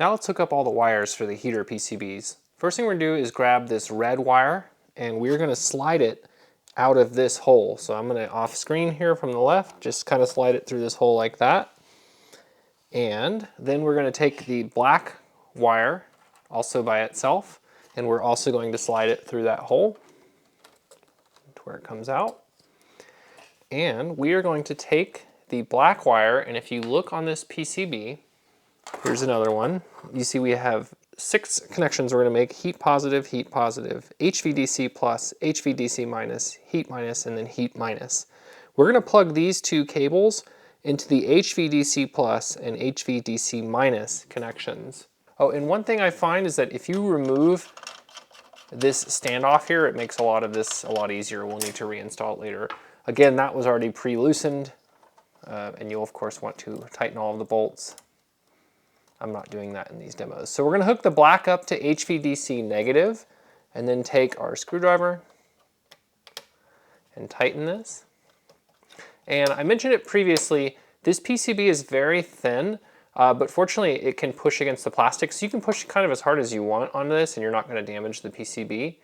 Now let's hook up all the wires for the heater PCBs. First thing we're gonna do is grab this red wire and we're gonna slide it out of this hole. So I'm gonna off screen here from the left, just kind of slide it through this hole like that. And then we're gonna take the black wire also by itself, and we're also going to slide it through that hole to where it comes out. And we are going to take the black wire, and if you look on this PCB, here's another one. You see we have 6 connections we're going to make: heat positive, HVDC plus, HVDC minus, heat minus, and then heat minus. We're going to plug these 2 cables into the HVDC plus and HVDC minus connections. Oh, and one thing I find is that if you remove this standoff here, it makes a lot of this a lot easier. We'll need to reinstall it later. Again, that was already pre-loosened, and you'll of course want to tighten all of the bolts. I'm not doing that in these demos. So we're going to hook the black up to HVDC negative, and then take our screwdriver and tighten this. And I mentioned it previously, this PCB is very thin, but fortunately it can push against the plastic, so you can push kind of as hard as you want on this and you're not going to damage the PCB.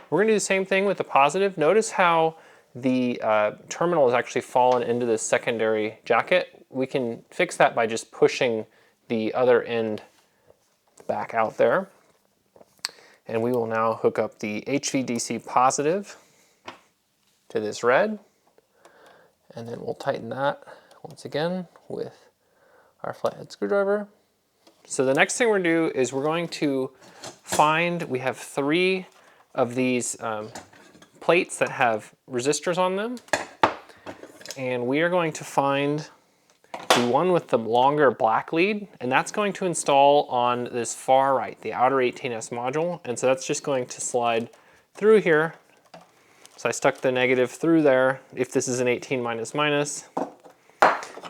We're going to do the same thing with the positive. Notice how the terminal has actually fallen into this secondary jacket. We can fix that by just pushing the other end back out there. And we will now hook up the HVDC positive to this red. And then we'll tighten that once again with our flathead screwdriver. So the next thing we're going to do is we're going to find, we have 3 of these plates that have resistors on them. And we are going to find the one with the longer black lead, and that's going to install on this far right, the outer 18S module. And so that's just going to slide through here. So I stuck the negative through there, if this is an 18 minus minus,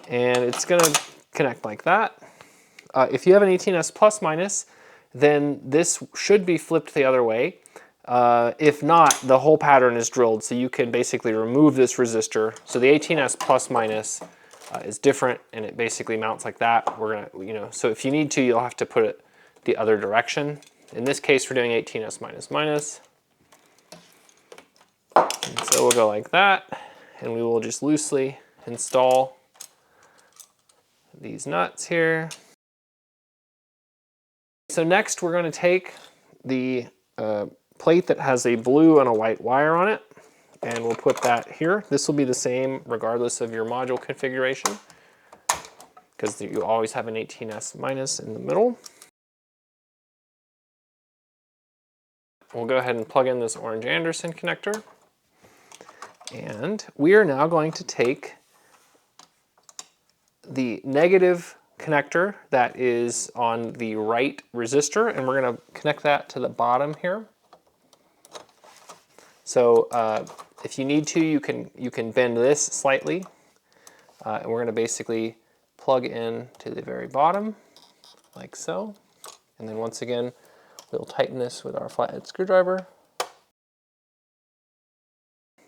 and it's gonna connect like that. If you have an 18S plus minus, then this should be flipped the other way. If not, the whole pattern is drilled, so you can basically remove this resistor. So the 18S plus minus is different, and it basically mounts like that. We're gonna, so if you need to, you'll have to put it the other direction. In this case, we're doing 18S minus minus. And so we'll go like that, and we will just loosely install these nuts here. So next we're going to take the plate that has a blue and a white wire on it, and we'll put that here. This will be the same regardless of your module configuration, because you always have an 18S minus in the middle. We'll go ahead and plug in this orange Anderson connector. And we are now going to take the negative connector that is on the right resistor, and we're going to connect that to the bottom here. So if you need to, you can bend this slightly, and we're going to basically plug in to the very bottom, like so. And then once again, we'll tighten this with our flathead screwdriver.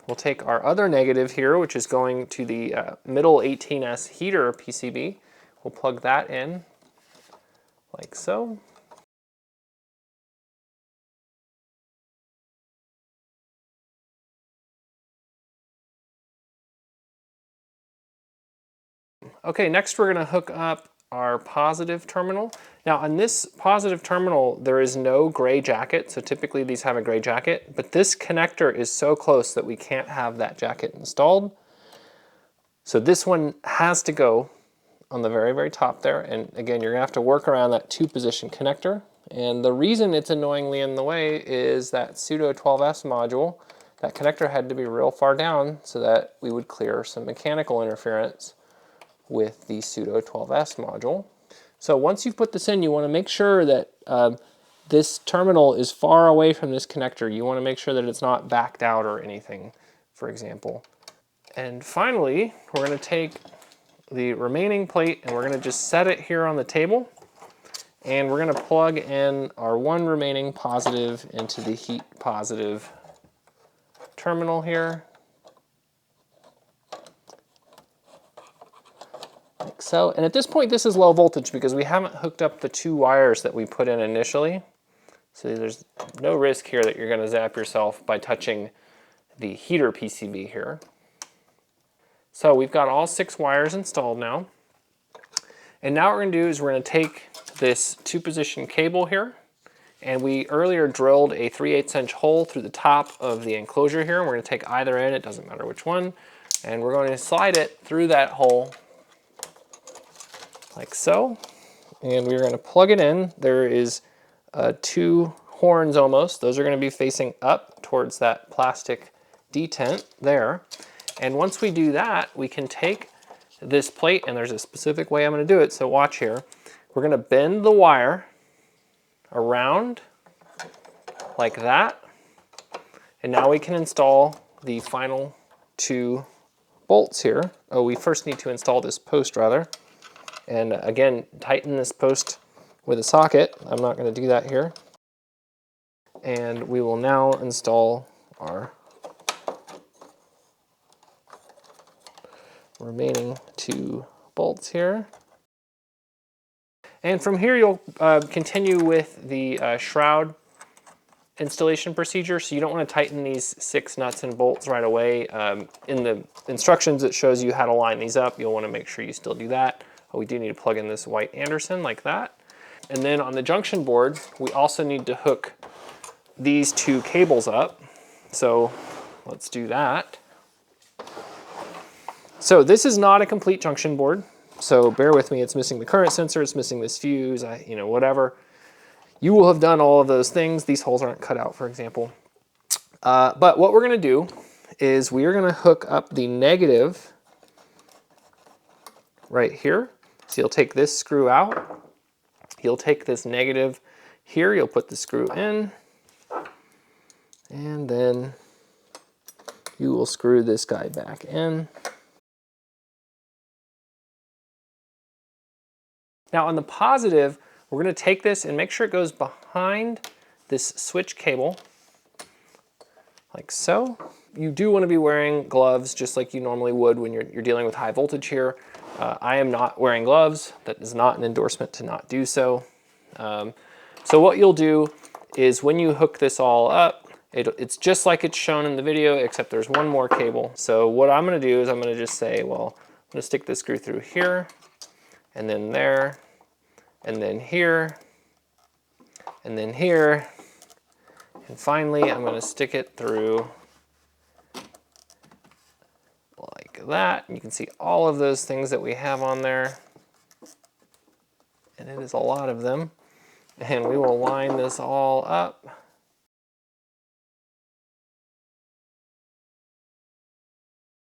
We'll take our other negative here, which is going to the middle 18S heater PCB. We'll plug that in like so. Okay, next we're going to hook up our positive terminal. Now on this positive terminal, there is no gray jacket, so typically these have a gray jacket, but this connector is so close that we can't have that jacket installed. So this one has to go on the very, very top there, and again, you're gonna have to work around that 2-position connector. And the reason it's annoyingly in the way is that pseudo 12S module, that connector had to be real far down so that we would clear some mechanical interference with the pseudo 12S module. So once you've put this in, you want to make sure that this terminal is far away from this connector. You want to make sure that it's not backed out or anything, for example. And finally, we're going to take the remaining plate and we're going to just set it here on the table. And we're going to plug in our one remaining positive into the heat positive terminal here. Like so. And at this point, this is low voltage because we haven't hooked up the 2 wires that we put in initially. So there's no risk here that you're going to zap yourself by touching the heater PCB here. So we've got all 6 wires installed now. And now what we're going to do is we're going to take this 2-position cable here, and we earlier drilled a 3/8 inch hole through the top of the enclosure here. And we're going to take either end, it doesn't matter which one, and we're going to slide it through that hole like so. And we're going to plug it in. There is 2 horns almost. Those are going to be facing up towards that plastic detent there. And once we do that, we can take this plate, and there's a specific way I'm going to do it, so watch here. We're going to bend the wire around like that, and now we can install the final 2 bolts here. Oh, we first need to install this post rather, and again, tighten this post with a socket. I'm not going to do that here. And we will now install our remaining 2 bolts here. And from here you'll continue with the shroud installation procedure. So you don't want to tighten these 6 nuts and bolts right away. In the instructions it shows you how to line these up. You'll want to make sure you still do that. We do need to plug in this white Anderson like that. And then on the junction board we also need to hook these 2 cables up. So let's do that. So this is not a complete junction board, so bear with me. It's missing the current sensor, it's missing this fuse, whatever. You will have done all of those things. These holes aren't cut out, for example. But what we're going to do is we are going to hook up the negative right here. So you'll take this screw out. You'll take this negative here. You'll put the screw in. And then you will screw this guy back in. Now on the positive, we're going to take this and make sure it goes behind this switch cable, like so. You do want to be wearing gloves just like you normally would when you're dealing with high voltage here. I am not wearing gloves. That is not an endorsement to not do so. So what you'll do is when you hook this all up, it's just like it's shown in the video, except there's one more cable. So what I'm going to do is I'm going to just say, well, I'm going to stick this screw through here, and then there, and then here, and then here, and finally I'm going to stick it through like that. And you can see all of those things that we have on there, and it is a lot of them, and we will line this all up.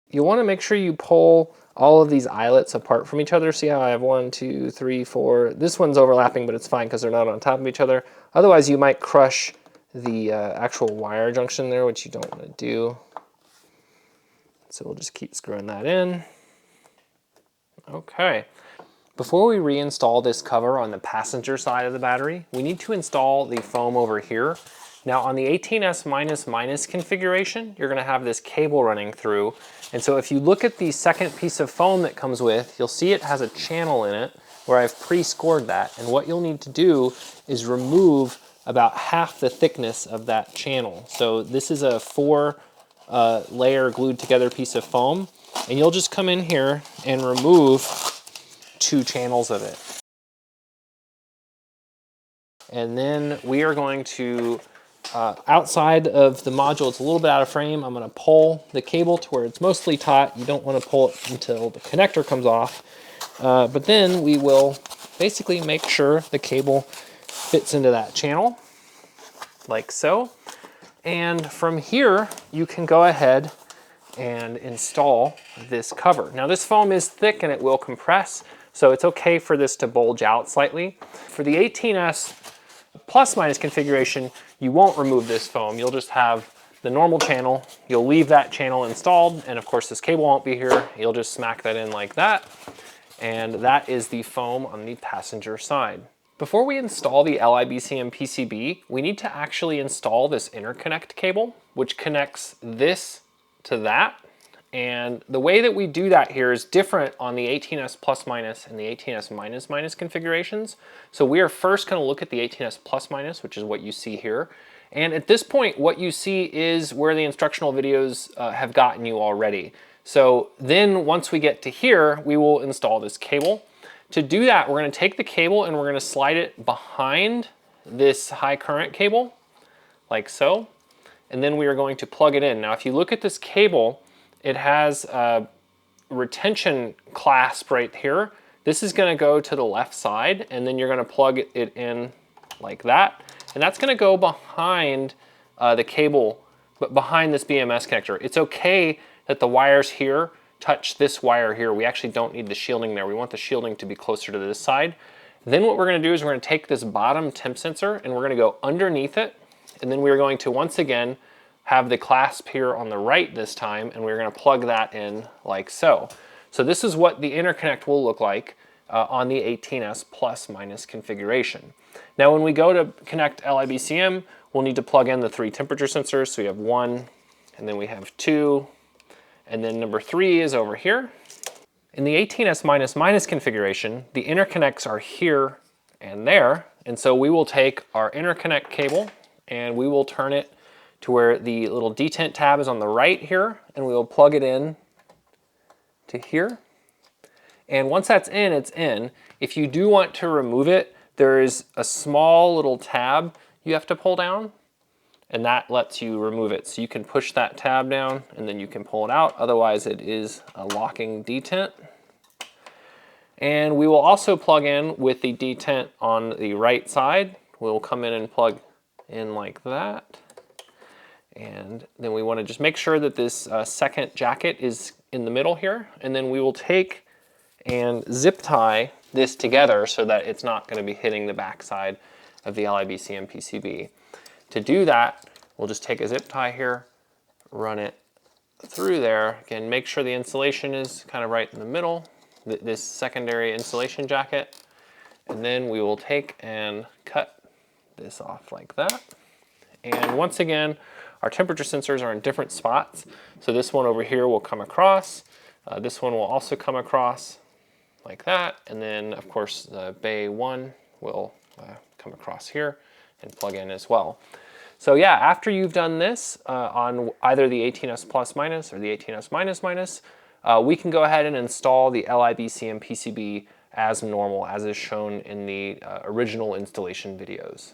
You want to make sure you pull all of these eyelets apart from each other. See how I have 1, 2, 3, 4. This one's overlapping, but it's fine because they're not on top of each other. Otherwise, you might crush the actual wire junction there, which you don't want to do. So we'll just keep screwing that in. Okay. Before we reinstall this cover on the passenger side of the battery, we need to install the foam over here. Now on the 18S configuration, you're going to have this cable running through. And so if you look at the second piece of foam that comes with, you'll see it has a channel in it where I've pre-scored that. And what you'll need to do is remove about half the thickness of that channel. So this is a 4 layer glued together piece of foam. And you'll just come in here and remove 2 channels of it. And then we are going to outside of the module, it's a little bit out of frame. I'm going to pull the cable to where it's mostly taut. You don't want to pull it until the connector comes off. But then we will basically make sure the cable fits into that channel, like so. And from here, you can go ahead and install this cover. Now this foam is thick and it will compress, so it's okay for this to bulge out slightly. For the 18S plus-minus configuration, you won't remove this foam. You'll just have the normal channel. You'll leave that channel installed, and of course this cable won't be here. You'll just smack that in like that, and that is the foam on the passenger side. Before we install the LiBCM PCB, we need to actually install this interconnect cable, which connects this to that, And the way that we do that here is different on the 18S plus minus and the 18S minus minus configurations. So we are first going to look at the 18S plus minus, which is what you see here. And at this point, what you see is where the instructional videos have gotten you already. So then once we get to here, we will install this cable. To do that, we're going to take the cable and we're going to slide it behind this high current cable, like so. And then we are going to plug it in. Now, if you look at this cable, it has a retention clasp right here. This is going to go to the left side, and then you're going to plug it in like that. And that's going to go behind the cable, but behind this BMS connector. It's okay that the wires here touch this wire here. We actually don't need the shielding there. We want the shielding to be closer to this side. Then what we're going to do is we're going to take this bottom temp sensor and we're going to go underneath it. And then we're going to once again have the clasp here on the right this time, and we're going to plug that in like so. So this is what the interconnect will look like on the 18S plus minus configuration. Now when we go to connect LiBCM, we'll need to plug in the 3 temperature sensors. So we have 1, and then we have 2, and then number 3 is over here. In the 18S minus minus configuration, the interconnects are here and there, and so we will take our interconnect cable and we will turn it to where the little detent tab is on the right here, and we will plug it in to here. And once that's in, it's in. If you do want to remove it, there is a small little tab you have to pull down, and that lets you remove it. So you can push that tab down and then you can pull it out. Otherwise it is a locking detent. And we will also plug in with the detent on the right side. We'll come in and plug in like that. And then we want to just make sure that this second jacket is in the middle here. And then we will take and zip tie this together so that it's not going to be hitting the backside of the LiBCM PCB. To do that, we'll just take a zip tie here, run it through there. Again, make sure the insulation is kind of right in the middle, this secondary insulation jacket. And then we will take and cut this off like that. And once again, our temperature sensors are in different spots. So this one over here will come across. This one will also come across like that. And then, of course, the Bay 1 will come across here and plug in as well. So yeah, after you've done this on either the 18S plus minus or the 18S minus minus, we can go ahead and install the LiBCM PCB as normal, as is shown in the original installation videos.